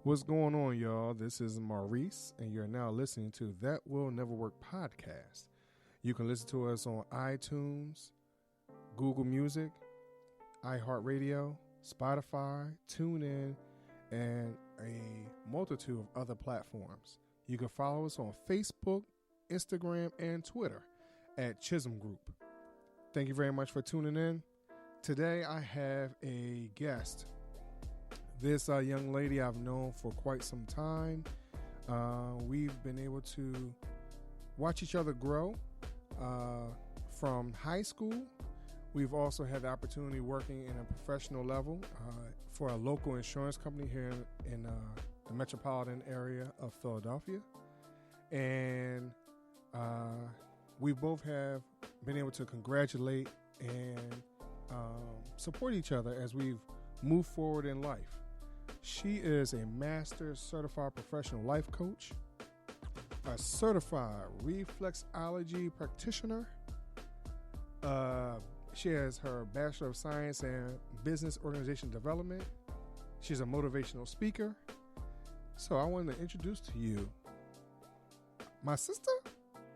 What's going on, y'all? This is Maurice, and you're now listening to That Will Never Work podcast. You can listen to us on iTunes, Google Music, iHeartRadio, Spotify, TuneIn, and a multitude of other platforms. You can follow us on Facebook, Instagram, and Twitter at Chisholm Group. Thank you very much for tuning in. Today I have a guest. This young lady I've known for quite some time. We've been able to watch each other grow from high school. We've also had the opportunity working in a professional level for a local insurance company here in the metropolitan area of Philadelphia. And we both have been able to congratulate and support each other as we've moved forward in life. She is a master certified professional life coach, a certified reflexology practitioner. She has her Bachelor of Science in Business Organization Development. She's a motivational speaker. So I wanted to introduce to you my sister,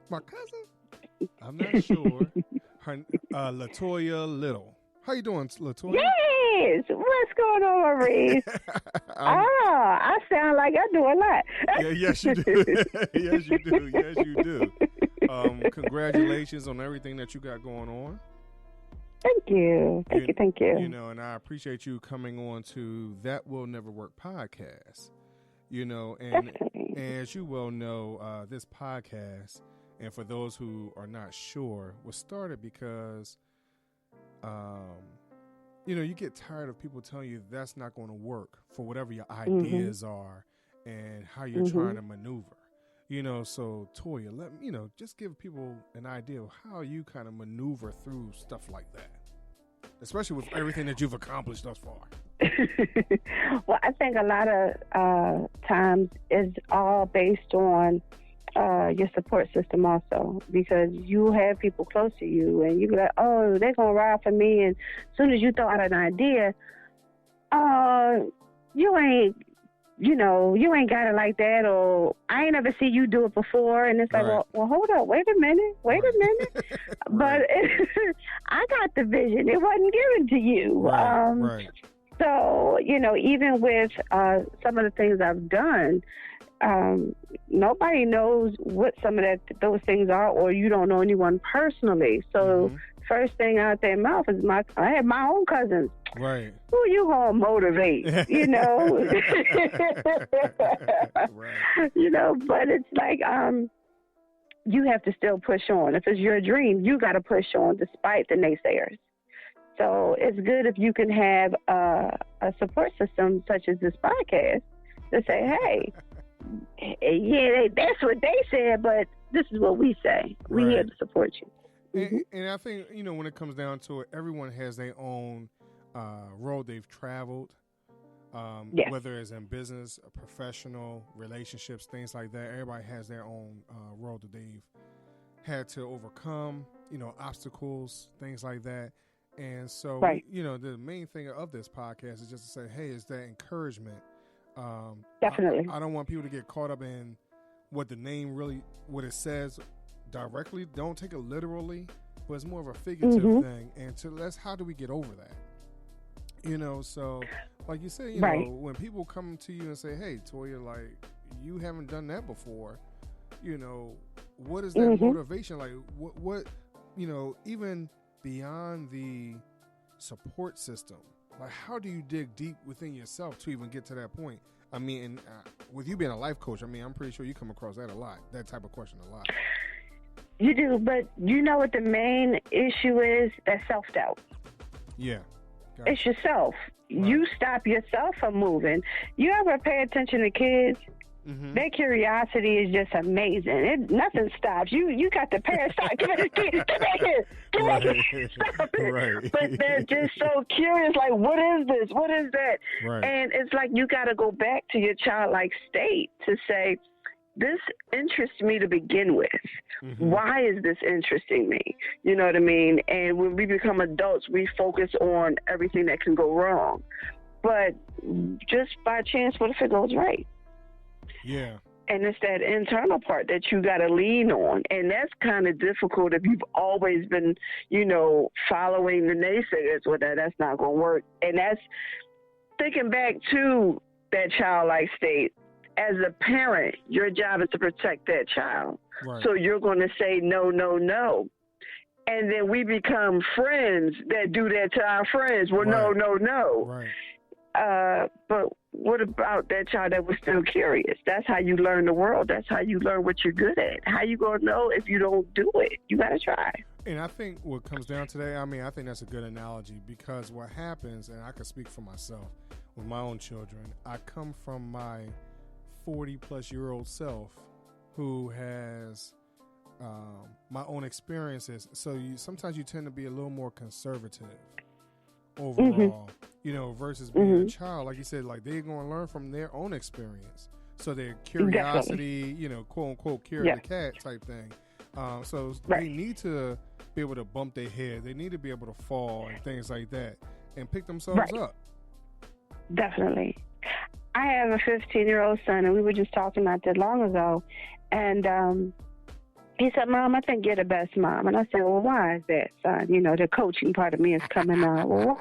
my cousin. I'm not sure. Her Latoya Little. How you doing, Latoya? Yes. What's going on, Maurice? I sound like I do a lot. Yes, you do. Yes, you do. Yes, you do. Congratulations on everything that you got going on. Thank you. Thank you. You know, and I appreciate you coming on to That Will Never Work podcast. You know, and as you well know, this podcast, and for those who are not sure, was started because you know, you get tired of people telling you that's not going to work for whatever your ideas are and how you're trying to maneuver. You know, so Toya, just give people an idea of how you kind of maneuver through stuff like that, especially with everything that you've accomplished thus far. Well, I think a lot of times it's all based on your support system also, because you have people close to you and you be like, oh, they're going to ride for me. And as soon as you throw out an idea, you ain't got it like that, or I ain't never see you do it before. And it's like, right. well, hold up, wait a minute. But I got the vision. It wasn't given to you. Right. So, even with some of the things I've done, nobody knows what some of those things are, or you don't know anyone personally. So first thing out their mouth is I have my own cousins. Right. Who you gonna motivate? Right. But it's like you have to still push on. If it's your dream, you got to push on despite the naysayers. So it's good if you can have a support system such as this podcast to say, hey, yeah, that's what they said, but this is what we say. We're here to support you. And I think, when it comes down to it, everyone has their own road they've traveled, yes. Whether it's in business, professional, relationships, things like that. Everybody has their own road that they've had to overcome, obstacles, things like that. And so, the main thing of this podcast is just to say, hey, it's that encouragement. Definitely. I don't want people to get caught up in what the name really, what it says directly. Don't take it literally, but it's more of a figurative thing. And how do we get over that? So like you said, when people come to you and say, hey, Toya, like, you haven't done that before, what is that motivation? Like, what, even beyond the support system, like, how do you dig deep within yourself to even get to that point? I mean, and with you being a life coach, I'm pretty sure you come across that type of question a lot. You do, but you know what the main issue is? That self-doubt. Yeah. Gotcha. It's yourself. Right. You stop yourself from moving. You ever pay attention to kids? Their curiosity is just amazing. Nothing stops. You got the parents. Come here. Stop it. Right. But they're just so curious, like, what is this? What is that? Right. And it's like you got to go back to your childlike state to say, this interests me to begin with. Why is this interesting me? You know what I mean? And when we become adults, we focus on everything that can go wrong. but just by chance, what if it goes right? Yeah. And it's that internal part that you got to lean on. And that's kind of difficult if you've always been, following the naysayers. Well, that's not going to work. And that's thinking back to that childlike state. As a parent, your job is to protect that child. Right. So you're going to say no, no, no. And then we become friends that do that to our friends. Well, no, no, no. Right. But what about that child that was still curious? That's how you learn the world. That's how you learn what you're good at. How you going to know if you don't do it? You got to try. And I think what comes down to that, I think that's a good analogy, because what happens, and I can speak for myself with my own children, I come from my 40-plus-year-old self who has my own experiences. So sometimes you tend to be a little more conservative overall, versus being a child. Like you said, like they're going to learn from their own experience. So their curiosity, quote unquote, carry the cat type thing. So they need to be able to bump their head. They need to be able to fall and things like that and pick themselves up. Definitely. I have a 15-year-old son, and we were just talking not that long ago, and he said, "Mom, I think you're the best mom." And I said, "Well, why is that, son?" The coaching part of me is coming out. Well,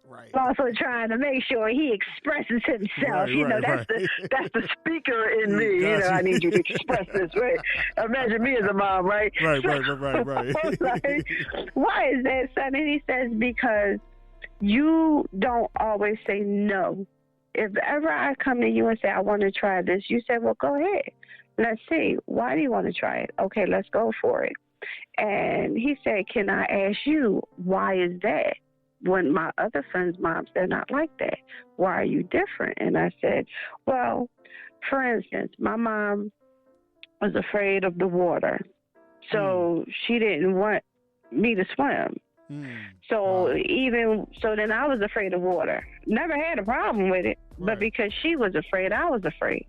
right. I'm also trying to make sure he expresses himself. That's the speaker in me. I need you to express this, right? Imagine me as a mom, right? Right. Like, why is that, son? And he says, because you don't always say no. If ever I come to you and say, I want to try this, you say, well, go ahead. Let's see. Why do you want to try it? Okay, let's go for it. And he said, can I ask you, why is that? When my other friends' moms, they're not like that. Why are you different? And I said, well, for instance, my mom was afraid of the water. So she didn't want me to swim. So then I was afraid of water. Never had a problem with it, but because she was afraid, I was afraid.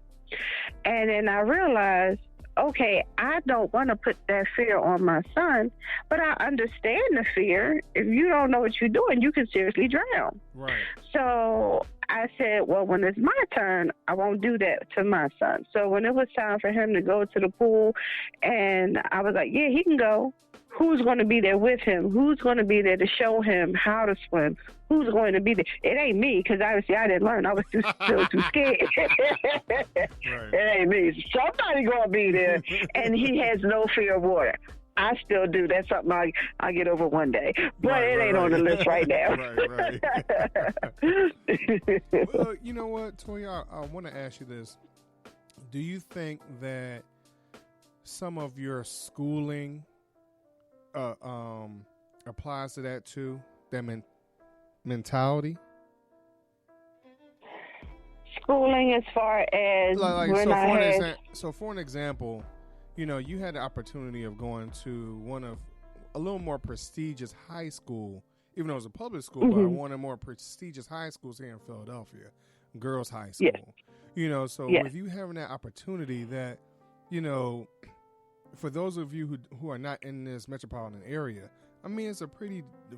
And then I realized, okay, I don't want to put that fear on my son, but I understand the fear. If you don't know what you're doing, you can seriously drown. Right. So I said, well, when it's my turn, I won't do that to my son. So when it was time for him to go to the pool, and I was like, yeah, he can go. Who's going to be there with him? Who's going to be there to show him how to swim? Who's going to be there? It ain't me, because obviously I didn't learn. I was still too scared. It ain't me. Somebody going to be there, and he has no fear of water. I still do. That's something I'll get over one day. But it ain't on the list right now. Well, you know what, Toya? I want to ask you this. Do you think that some of your schooling applies to that too? That mentality? Schooling as far as for an example, you had the opportunity of going to a little more prestigious high school, even though it was a public school, but one of the more prestigious high schools here in Philadelphia, girls' high school. With you having that opportunity, that for those of you who are not in this metropolitan area, it's a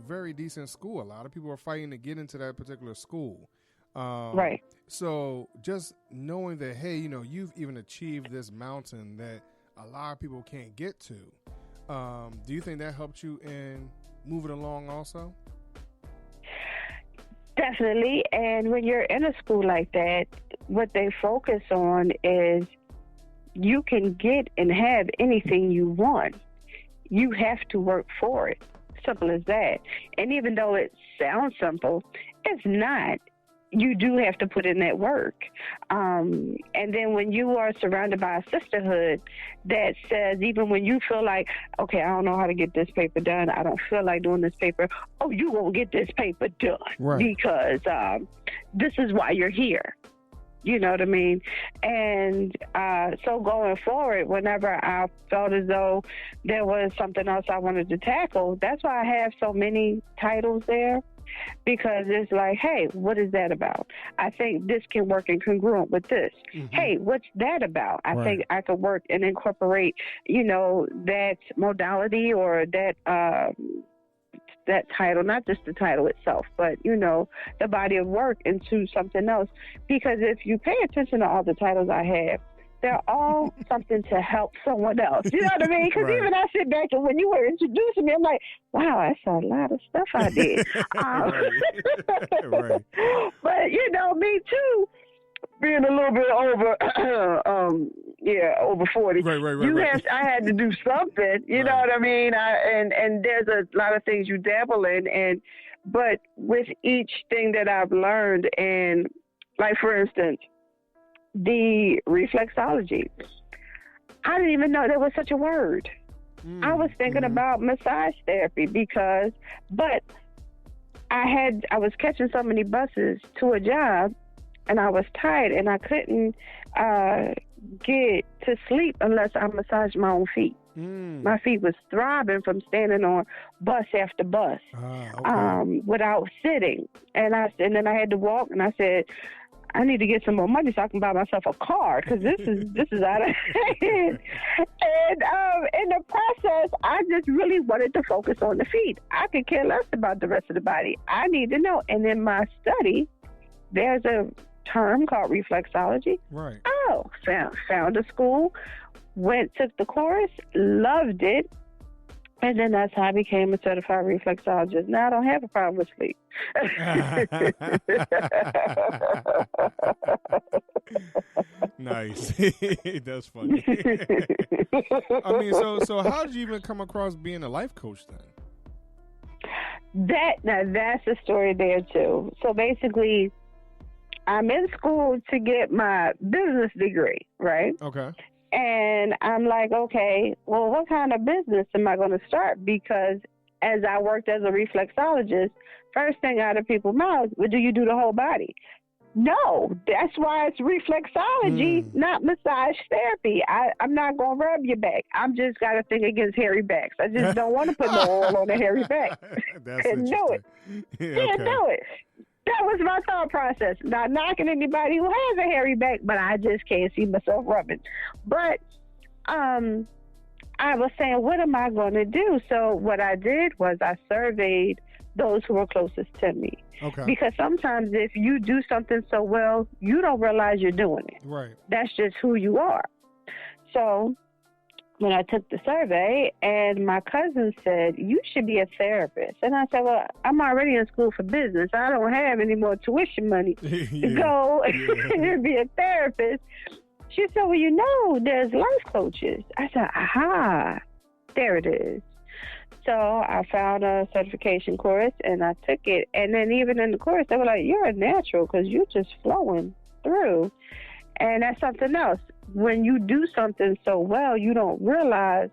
very decent school. A lot of people are fighting to get into that particular school. Right. So just knowing that, hey, you've even achieved this mountain that a lot of people can't get to. Do you think that helped you in moving along also? Definitely. And when you're in a school like that, what they focus on is you can get and have anything you want. You have to work for it. Simple as that. And even though it sounds simple, it's not. You do have to put in that work. And then when you are surrounded by a sisterhood that says, even when you feel like, okay, I don't know how to get this paper done, I don't feel like doing this paper, oh, you won't get this paper done because this is why you're here. You know what I mean? And so going forward, whenever I felt as though there was something else I wanted to tackle, that's why I have so many titles there. Because it's like, hey, what is that about? I think this can work in congruent with this. Hey, what's that about? I think I could work and incorporate, that modality or that that title, not just the title itself, but, you know, the body of work into something else. Because if you pay attention to all the titles I have, they're all something to help someone else. You know what I mean? Because Right. even I sit back and when you were introducing me, I'm like, wow, that's a lot of stuff I did. Right. But, you know, me too, being a little bit over, over 40. Right. I had to do something. You know what I mean? And there's a lot of things you dabble in, but with each thing that I've learned, and like for instance, the reflexology, I didn't even know there was such a word. I was thinking about massage therapy but I was catching so many buses to a job, and I was tired, and I couldn't get to sleep unless I massaged my own feet. My feet was throbbing from standing on bus after bus without sitting. And then I had to walk, and I said, I need to get some more money so I can buy myself a car, because this is out of hand. And in the process, I just really wanted to focus on the feet. I could care less about the rest of the body. I need to know. And in my study, there's a term called reflexology. Right. Oh, found a school, took the course, loved it. And then that's how I became a certified reflexologist. Now I don't have a problem with sleep. Nice. That's funny. I mean, so how did you even come across being a life coach then? That's a story there too. So basically, I'm in school to get my business degree, right? Okay. And I'm like, okay, well, what kind of business am I going to start? Because as I worked as a reflexologist, first thing out of people's mouths, well, do you do the whole body? No, that's why it's reflexology, not massage therapy. I'm not going to rub your back. I'm just got a thing against hairy backs. I just don't want to put no oil on a hairy back. Couldn't do it. Can't do it. That was my thought process. Not knocking anybody who has a hairy back, but I just can't see myself rubbing. But I was saying, what am I going to do? So what I did was I surveyed those who were closest to me. Okay. Because sometimes if you do something so well, you don't realize you're doing it. Right. That's just who you are. So when I took the survey, and my cousin said, you should be a therapist. And I said, well, I'm already in school for business. I don't have any more tuition money to go and be a therapist. She said, well, you know, there's life coaches. I said, aha, there it is. So I found a certification course, and I took it. And then even in the course, they were like, you're a natural because you're just flowing through. And that's something else. When you do something so well, you don't realize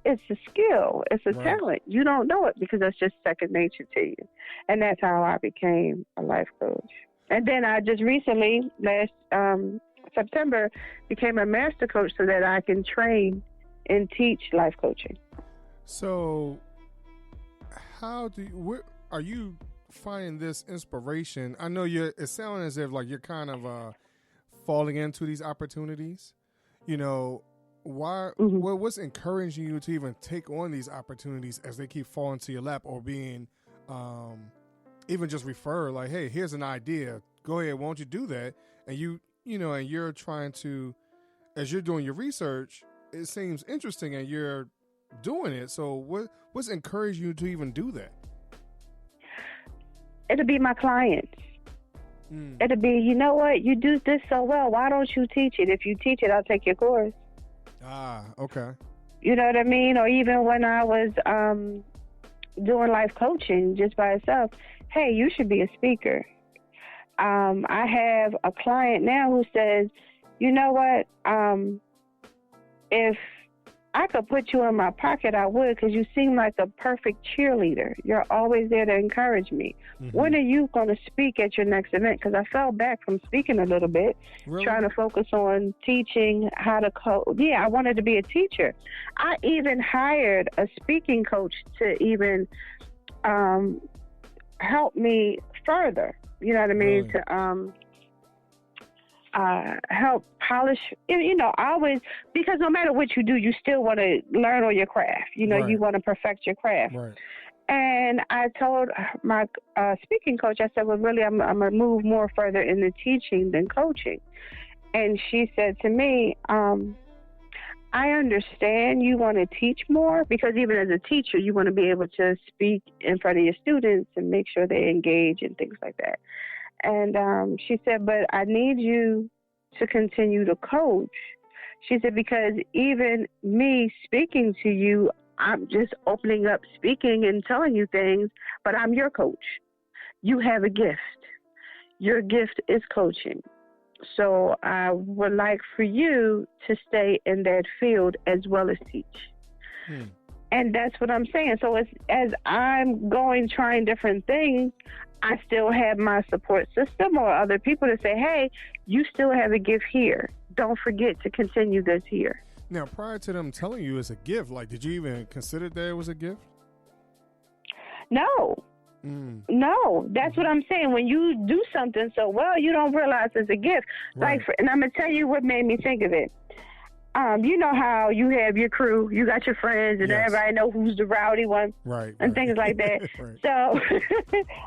it's a skill. It's a talent. You don't know it because that's just second nature to you. And that's how I became a life coach. And then I just recently, last September, became a master coach so that I can train and teach life coaching. So where are you finding this inspiration? I know it sounds as if like you're kind of falling into these opportunities. You know, what's encouraging you to even take on these opportunities as they keep falling to your lap, or being even just refer like, hey, here's an idea, go ahead, why don't you do that? And and you're trying to, as you're doing your research, it seems interesting and you're doing it. So what's encouraging you to even do that? It'll be my clients. It'll be, you know what, you do this so well, why don't you teach it? If you teach it, I'll take your course. Ah, okay. You know what I mean? Or even when I was doing life coaching just by itself, hey, you should be a speaker. I have a client now who says, you know what, if I could put you in my pocket, I would, because you seem like a perfect cheerleader. You're always there to encourage me. When are you going to speak at your next event? Because I fell back from speaking a little bit, trying to focus on teaching how to code. Yeah, I wanted to be a teacher. I even hired a speaking coach to even help me further. You know what I mean? To help polish, always, because no matter what you do, you still want to learn on your craft. You want to perfect your craft. Right. And I told my speaking coach, I said, well, really, I'm going to move more further into teaching than coaching. And she said to me, I understand you want to teach more, because even as a teacher, you want to be able to speak in front of your students and make sure they engage and things like that. And she said, but I need you to continue to coach. She said, because even me speaking to you, I'm just opening up, speaking and telling you things, but I'm your coach. You have a gift. Your gift is coaching. So I would like for you to stay in that field as well as teach. And that's what I'm saying. So as I'm trying different things, I still have my support system or other people to say, hey, you still have a gift here. Don't forget to continue this here. Now, prior to them telling you it's a gift, like, did you even consider that it was a gift? No. No, that's what I'm saying. When you do something so well, you don't realize it's a gift. Right. And I'm going to tell you what made me think of it. You know how you have your crew, you got your friends, and everybody know who's the rowdy one, and things like that. Right. So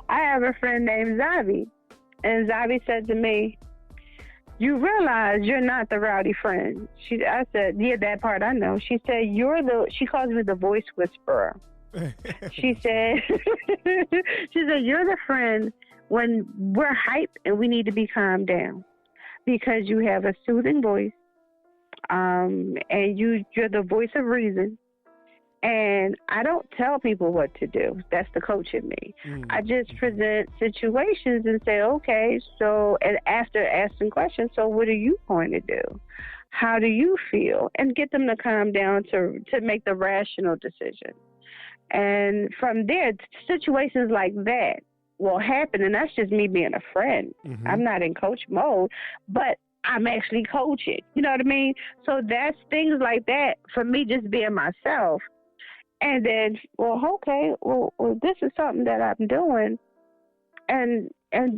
I have a friend named Zavi, and Zavi said to me, you realize you're not the rowdy friend. I said, yeah, that part I know. She said, she calls me the voice whisperer. She said, you're the friend when we're hyped and we need to be calmed down, because you have a soothing voice, and you're the voice of reason. And I don't tell people what to do. That's the coach in me. I just present situations and say, okay, so, and after asking questions, so what are you going to do? How do you feel? And get them to calm down to make the rational decision. And from there, situations like that will happen. And that's just me being a friend. I'm not in coach mode, but I'm actually coaching. You know what I mean? So that's things like that for me, just being myself. And then, well, this is something that I'm doing. And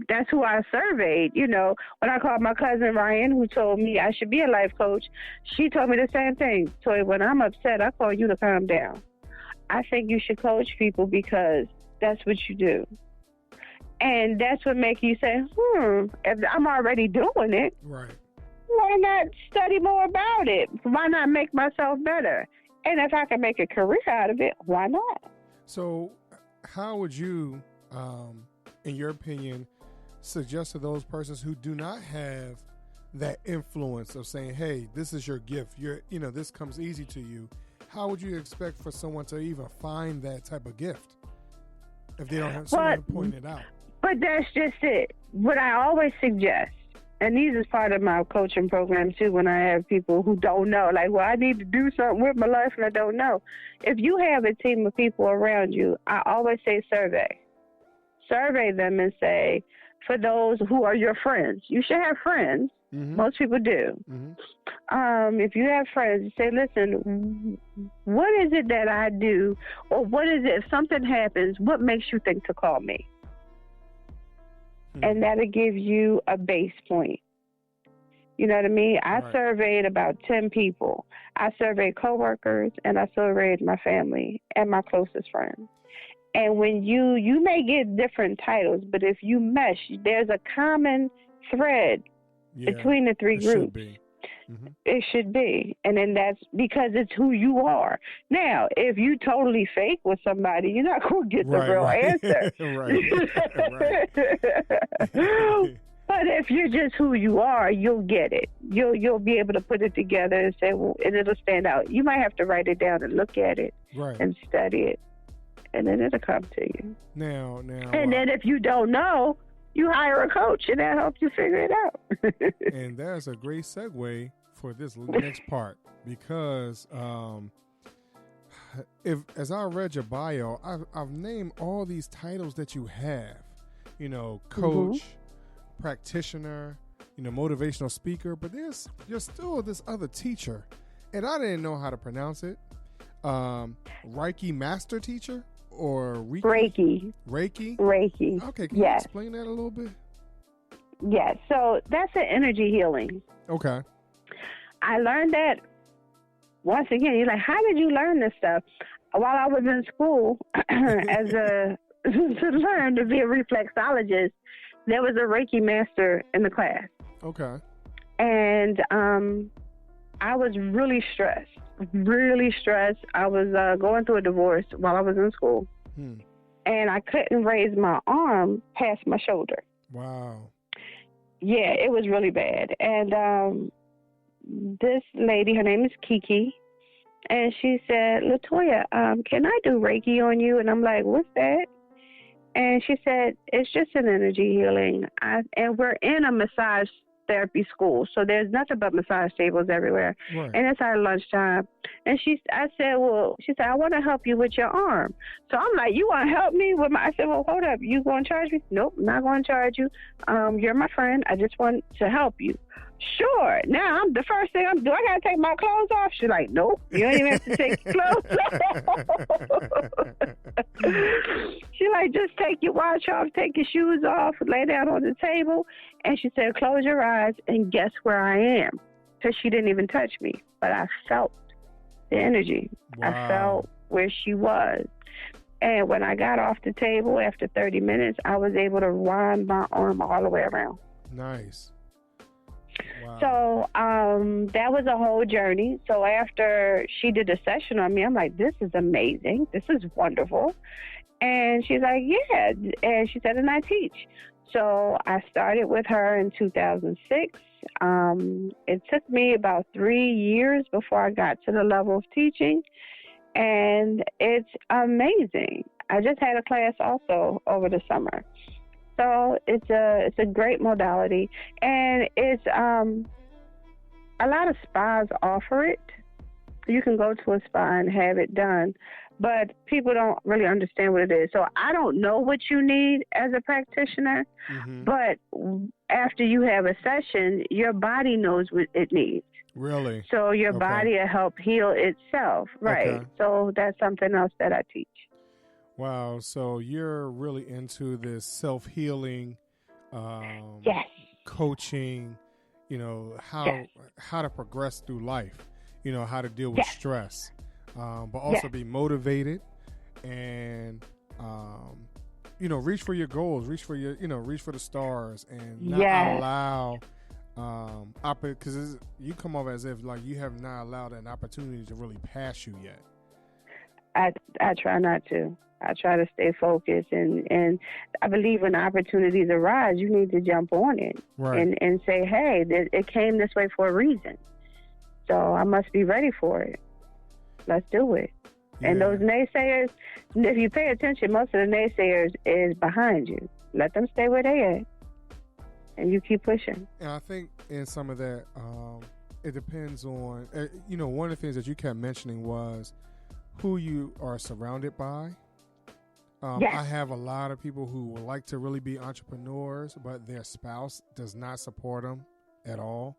that's who I surveyed. You know, when I called my cousin Ryan, who told me I should be a life coach, she told me the same thing. So when I'm upset, I call you to calm down. I think you should coach people because that's what you do. And that's what makes you say, if I'm already doing it, right, why not study more about it? Why not make myself better? And if I can make a career out of it, why not? So how would you, in your opinion, suggest to those persons who do not have that influence of saying, hey, this is your gift, this comes easy to you? How would you expect for someone to even find that type of gift if they don't have someone to point it out? But that's just it. What I always suggest, and these is part of my coaching program too, when I have people who don't know, like, well, I need to do something with my life and I don't know. If you have a team of people around you, I always say survey. Survey them and say, for those who are your friends, you should have friends. Most people do. If you have friends, say, listen, what is it that I do? Or what is it, if something happens, what makes you think to call me? And that'll give you a base point. You know what I mean? I surveyed about 10 people. I surveyed coworkers, and I surveyed my family and my closest friends. And when you may get different titles, but if you mesh, there's a common thread between the three groups. It should be. And then that's because it's who you are. Now, if you totally fake with somebody, you're not going to get the real answer. But if you're just who you are, you'll get it. You'll be able to put it together and say, well, and it'll stand out. You might have to write it down and look at it and study it. And then it'll come to you. Now. And then if you don't know, you hire a coach, and that helps you figure it out. And that's a great segue for this next part, because as I read your bio, I've named all these titles that you have. Coach, practitioner, motivational speaker, but you're still this other teacher, and I didn't know how to pronounce it. Reiki master teacher. Or Reiki. Reiki? Okay, can you explain that a little bit? Yes, so that's an energy healing. Okay. I learned that, once again, you're like, how did you learn this stuff? while I was in school, as a to learn to be a reflexologist, there was a Reiki master in the class. Okay. And I was really stressed. I was going through a divorce while I was in school. And I couldn't raise my arm past my shoulder. Wow. Yeah, it was really bad. And this lady, her name is Kiki, and she said, Latoya, can I do Reiki on you? And I'm like, what's that? And she said, it's just an energy healing. And we're in a massage therapy school, so there's nothing but massage tables everywhere. Right. And it's our lunchtime. And she said, I want to help you with your arm. So I'm like, you want to help me with I said, well, hold up. You going to charge me? Nope, I'm not going to charge you. You're my friend. I just want to help you. Sure. Now, the first thing I'm doing, I got to take my clothes off. She's like, nope, you don't even have to take your clothes off. She like, just take your watch off, take your shoes off, lay down on the table. And she said, close your eyes and guess where I am. Because she didn't even touch me. But I felt the energy. Wow. I felt where she was. And when I got off the table after 30 minutes, I was able to wind my arm all the way around. Nice. Wow. So that was a whole journey. So after she did a session on me, I'm like, this is amazing. This is wonderful. And she's like, yeah. And she said, and I teach. So I started with her in 2006. It took me about 3 years before I got to the level of teaching. And it's amazing. I just had a class also over the summer. So it's a great modality, and it's a lot of spas offer it. You can go to a spa and have it done, but people don't really understand what it is. So I don't know what you need as a practitioner, but after you have a session, your body knows what it needs. Really? So your body will help heal itself, right? Okay. So that's something else that I teach. Wow, so you're really into this self-healing, yes, coaching, how to progress through life, how to deal with stress, but also be motivated and, reach for your goals, reach for the stars and not allow, because you come off as if like you have not allowed an opportunity to really pass you yet. I try not to. I try to stay focused, and I believe when opportunities arise, you need to jump on it and say, hey, it came this way for a reason. So I must be ready for it. Let's do it. Yeah. And those naysayers, if you pay attention, most of the naysayers is behind you. Let them stay where they at, and you keep pushing. And I think in some of that, it depends on, one of the things that you kept mentioning was who you are surrounded by. I have a lot of people who would like to really be entrepreneurs, but their spouse does not support them at all.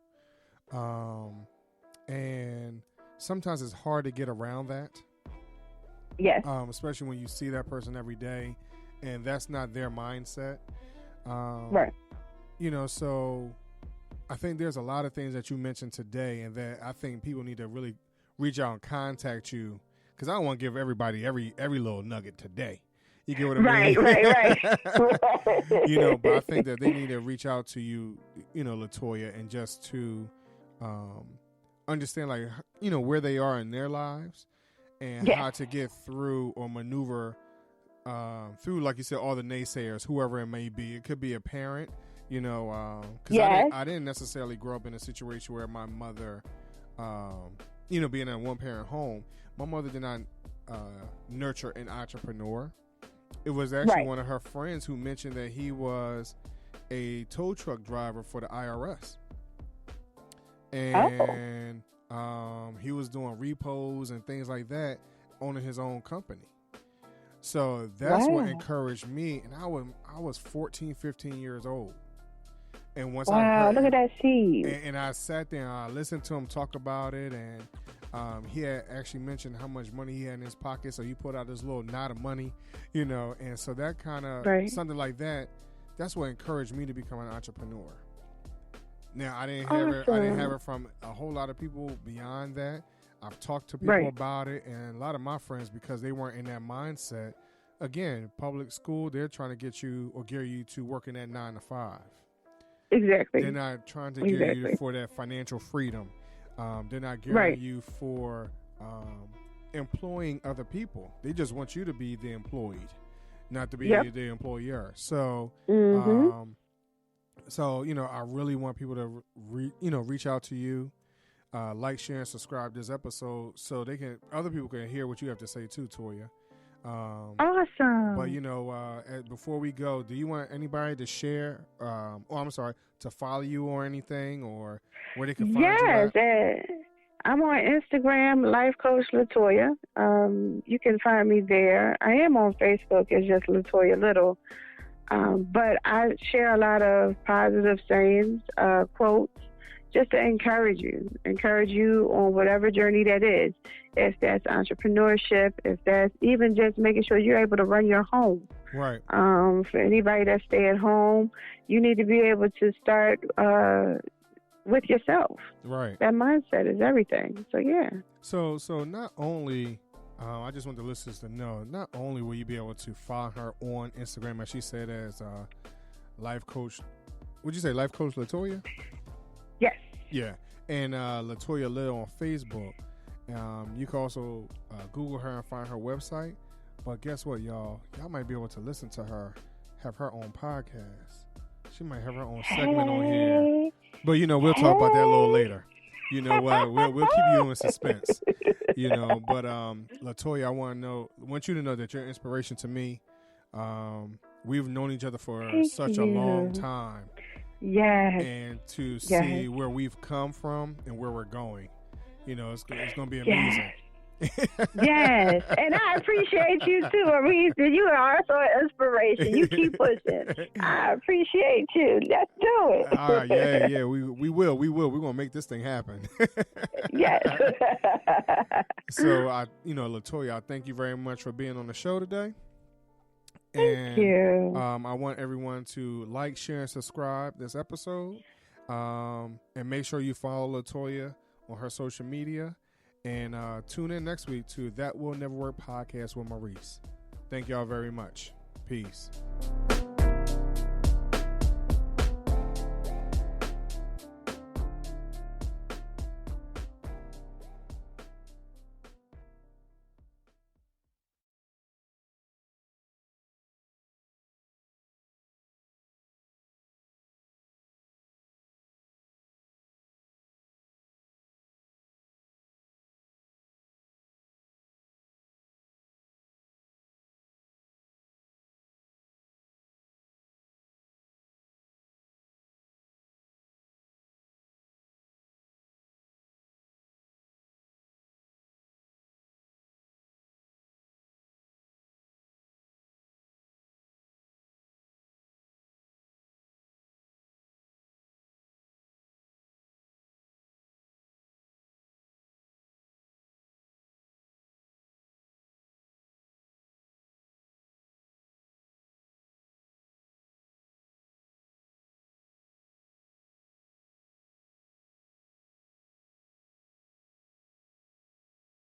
And sometimes it's hard to get around that. Yes. Especially when you see that person every day and that's not their mindset. Right. So I think there's a lot of things that you mentioned today and that I think people need to really reach out and contact you, because I don't want to give everybody every little nugget today. You get what I mean? Right. But I think that they need to reach out to you, Latoya, and just to understand, like, where they are in their lives and how to get through or maneuver through, like you said, all the naysayers, whoever it may be. It could be a parent, because I didn't necessarily grow up in a situation where my mother, being in a one-parent home, my mother did not nurture an entrepreneur. It was actually one of her friends who mentioned that he was a tow truck driver for the IRS. And he was doing repos and things like that, owning his own company. So that's what encouraged me. And I was 14, 15 years old. And once I heard, look at that seed. And I sat there and I listened to him talk about it, and he had actually mentioned how much money he had in his pocket, so he put out this little knot of money, and so that kind of something like that. That's what encouraged me to become an entrepreneur. Now I didn't have it from a whole lot of people beyond that. I've talked to people Right. about it, and a lot of my friends, because they weren't in that mindset. Again, public school, they're trying to get you or gear you to working at 9 to 5. Exactly. They're not trying to gear you for that financial freedom. They're not gearing you for employing other people. They just want you to be the employed, not to be the employer. So, so I really want people to reach out to you, like, share, and subscribe this episode so other people can hear what you have to say too, Toya. Awesome. But before we go, do you want anybody to share? To follow you or anything, or where they can find you? Yes, I'm on Instagram, Life Coach Latoya. You can find me there. I am on Facebook. It's just Latoya Little. But I share a lot of positive sayings, quotes, just to encourage you on whatever journey that is. If that's entrepreneurship, if that's even just making sure you're able to run your home. Right. For anybody that stay at home, you need to be able to start with yourself. Right. That mindset is everything. So, yeah. So not only, I just want the listeners to know, not only will you be able to follow her on Instagram, as she said, as Life Coach, would you say Life Coach Latoya? Yes. Yeah. And Latoya Little on Facebook. You can also Google her and find her website. But guess what, y'all? Y'all might be able to listen to her, have her own podcast. She might have her own segment on here. But, we'll talk about that a little later. You know what? We'll keep you in suspense. But Latoya, I want you to know that you're an inspiration to me. We've known each other for such a long time. Yes. And to see where we've come from and where we're going, it's going to be amazing. Yes, and I appreciate you too, Maurice. You are also an inspiration. You keep pushing. I appreciate you. Let's do it. All right, yeah. We will. We're gonna make this thing happen. Yes. So Latoya, I thank you very much for being on the show today. Thank you. I want everyone to like, share, and subscribe this episode. And make sure you follow Latoya on her social media. And tune in next week to That Will Never Work podcast with Maurice. Thank y'all very much. Peace.